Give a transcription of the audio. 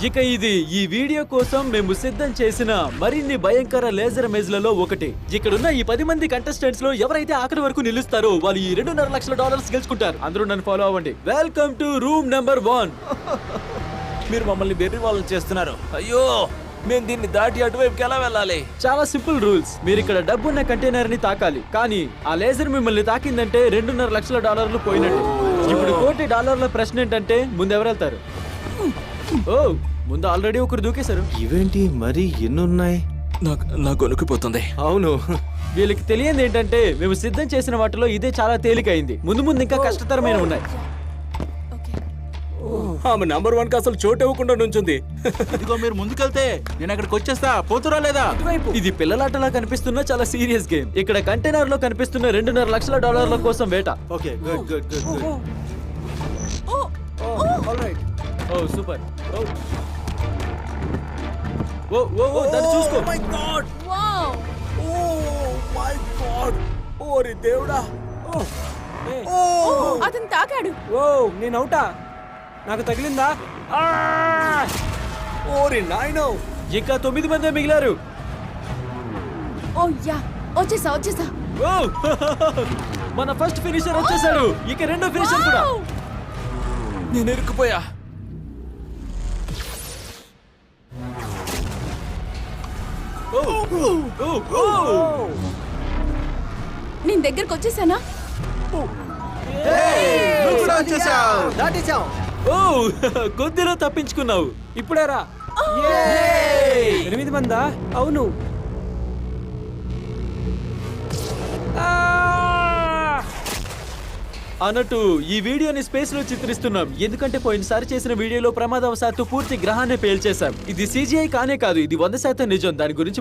ఇక ఇది ఈ వీడియో కోసం మేము సిద్ధం చేసిన మరిన్ని భయంకర లేజర్ మేజ్లలో ఒకటి. ఇక్కడున్న ఈ 10 మంది కంటెస్టెంట్స్ లో ఎవరైతే ఆఖరి వరకు నిలుస్తారో వాళ్ళు ఈ $2.5 లక్షల గెలుచుకుంటారు. అందరూ నన్ను ఫాలో అవ్వండి. Welcome to room number 1. మీరు మమ్మల్ని వెర్రి వాళ్ళని చేస్తున్నారు. అయ్యో, మేము దీన్ని దాటి అటువైపుకి ఎలా వెళ్ళాలి? చాలా సింపుల్ రూల్స్. మీరు ఇక్కడ డబ్బున్న కంటైనర్ ని తాకాలి, కానీ ఆ లేజర్ మిమ్మల్ని తాకిందంటే $2.5 లక్షల పోయినట్టు. ఇప్పుడు $1 కోటి ప్రశ్న ఏంటంటే ముందు ఎవరు వెళ్తారు? ఓ, ముందు ఆల్రెడీ ఒకరు దూకేశారు. ఇవేంటి మరి ఎన్నున్నాయి? నాకు వణుకుపోతుంది. అవును, వీళ్ళకి తెలియంది ఏంటంటే మేము సిద్ధం చేసిన వాటిలో ఇదే చాలా తేలికైంది. ముందు ముందు ఇంకా కష్టతరమైన ఉన్నాయి. ఆమె నంబర్ 1 కి అసలు చోటు ఇవ్వకుండా నుంచుంది. ఇదిగో మీరు ముందుకెళ్తే నేను అక్కడికి వచ్చేస్తా. పోతురా లేదా? ఇది పిల్లలాటలా కనిపిస్తున్న చాలా సీరియస్ గేమ్. ఇక్కడ కంటైనర్ లో కనిపిస్తున్న $2.5 లక్షల కోసం వేట. Okay, good good good good. Alright. ఓ సూపర్. ఓ ఓ ఓ దాన్ని చూసుకో. My god, wow! Oh my god, ఓరి దేవుడా. అతను తాకాడు. ఓ, నేను అవుటా? నాకు తగిలిందా? ఓరి నాయనో. ఇంకా 9 మందే మిగిలారు. ఓ యా, వచ్చేసా. ఓ మన ఫస్ట్ ఫినిషర్ వచ్చేసాడు. ఇక రెండో ఫినిషర్ కూడా. వావ్! నేను ఇరుక్కుపోయా. ఓ ఓ ఓ నేను దగ్గరకు వచ్చేసానా? దాటేసాం. ఓ కొద్దిలో తప్పించుకున్నావు. ఇప్పుడేరా? 8 మందా? అవును. అన్నట్టు ఈ వీడియోని స్పేస్ లో చిత్రిస్తున్నాం, ఎందుకంటే పోయినసారి చేసిన వీడియోలో ప్రమాదవశాత్తు పూర్తి గ్రహాన్ని పేల్చేశాం. ఇది CGI కానే కాదు, ఇది 100% నిజం. దాని గురించి